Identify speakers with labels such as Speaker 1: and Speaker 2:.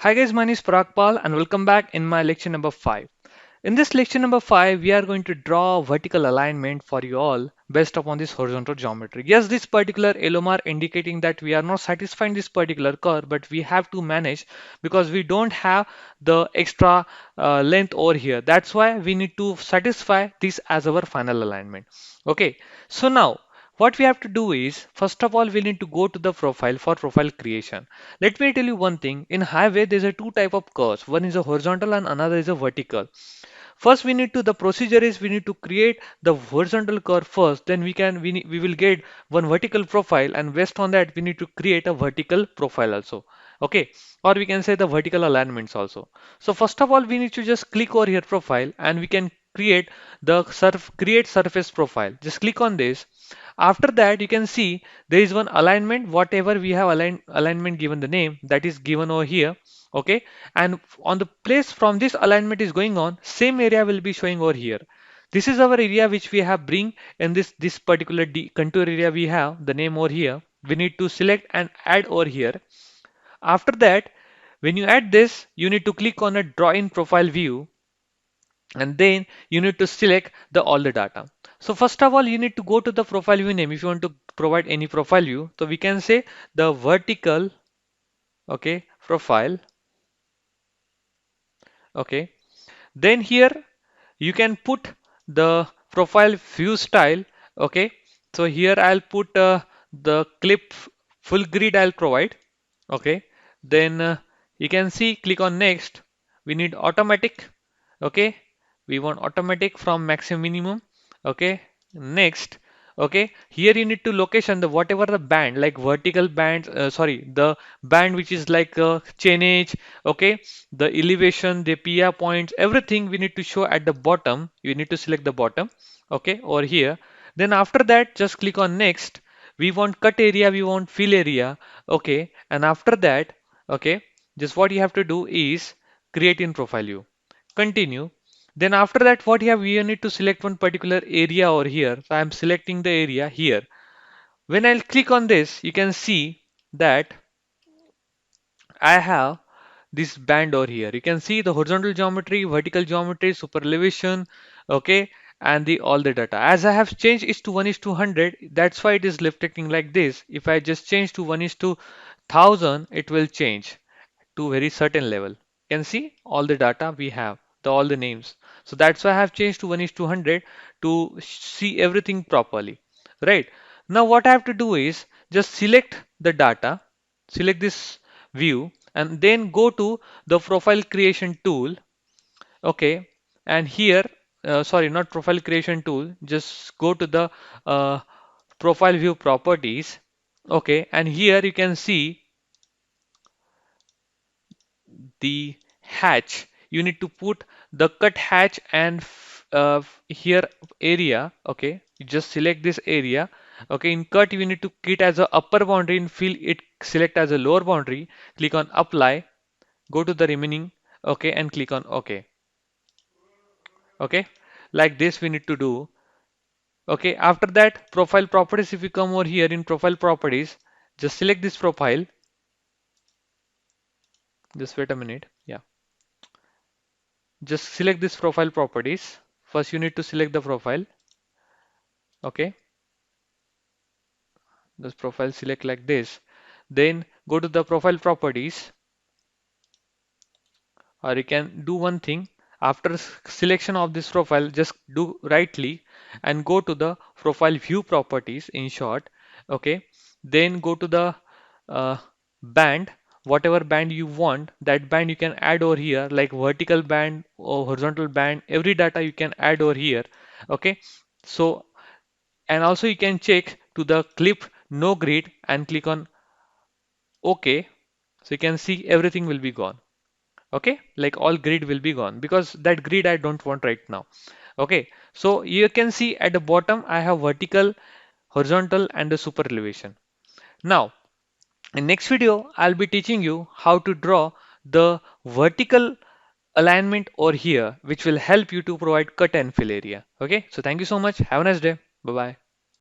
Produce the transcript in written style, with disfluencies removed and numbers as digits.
Speaker 1: Hi guys, my name is Paragpal and welcome back in my lecture number 5. In this lecture number 5, we are going to draw vertical alignment for you all based upon this horizontal geometry. Yes, this particular yellow mark indicating that we are not satisfying this particular curve, but we have to manage because we don't have the extra length over here. That's why we need to satisfy this as our final alignment. Okay, so now what we have to do is, first of all, we need to go to the profile for profile creation. Let me tell you one thing. In highway, there's a two type of curves. One is a horizontal and another is a vertical. First, the procedure is we need to create the horizontal curve first. Then we will get one vertical profile, and based on that, we need to create a vertical profile also. Okay, or we can say the vertical alignments also. So first of all, we need to just click over here profile, and we can create the create surface profile. Just click on this. After that, you can see there is one alignment. Whatever we have alignment given the name that is given over here. Okay, and on the place from this alignment is going on, same area will be showing over here. This is our area which we have bring in this particular contour area. We have the name over here. We need to select and add over here. After that, when you add this, you need to click on a draw in profile view, and then you need to select the all the data. So first of all, you need to go to the profile view name if you want to provide any profile view. So we can say the vertical, okay, profile. Okay, then here you can put the profile view style. Okay, so here I'll put the clip full grid I'll provide. Okay, then you can see, click on next. We need automatic. Okay, we want automatic from maximum minimum. Okay, next. Okay, here you need to location the whatever the band, like vertical band, sorry, the band which is like chain edge. Okay, the elevation, the PIA points, everything we need to show at the bottom. You need to select the bottom. Okay, over here. Then after that, just click on next. We want cut area, we want fill area. Okay, and after that, okay, just what you have to do is create in profile view. Continue. Then after that, what you have, we need to select one particular area over here. So I'm selecting the area here. When I'll click on this, you can see that I have this band over here. You can see the horizontal geometry, vertical geometry, super elevation, okay, and the all the data. As I have changed is to 1 is to 100, that's why it is reflecting like this. If I just change to 1 is to 1000, it will change to very certain level. You can see all the data we have, all the names. So that's why I have changed to 1 is to 100 to see everything properly. Right. Now what I have to do is just select the data, select this view, and then go to the profile creation tool. Okay. And here, sorry, not profile creation tool, just go to the uh, profile view properties. Okay. And here you can see the hatch. You need to put the cut hatch and here area. Okay, you just select this area. Okay, in cut you need to kit as a upper boundary, in fill it select as a lower boundary. Click on apply, go to the remaining. Okay, and click on OK. Okay, like this we need to do. Okay, after that profile properties, if you come over here in profile properties, just select this profile. Just wait a minute. Yeah, just select this profile properties. First you need to select the profile. Okay, this profile select like this. Then go to the profile properties, or you can do one thing. After selection of this profile, just do right click and go to the profile view properties in short. Okay, then go to the uh, band, whatever band you want, that band you can add over here, like vertical band or horizontal band, every data you can add over here. Okay, so and also you can check to the clip no grid and click on OK. So you can see everything will be gone. Okay, like all grid will be gone because that grid I don't want right now. Okay, so you can see at the bottom I have vertical, horizontal, and the super elevation. Now in next video I'll be teaching you how to draw the vertical alignment over here, which will help you to provide cut and fill area. Okay, so thank you so much. Have a nice day. Bye bye.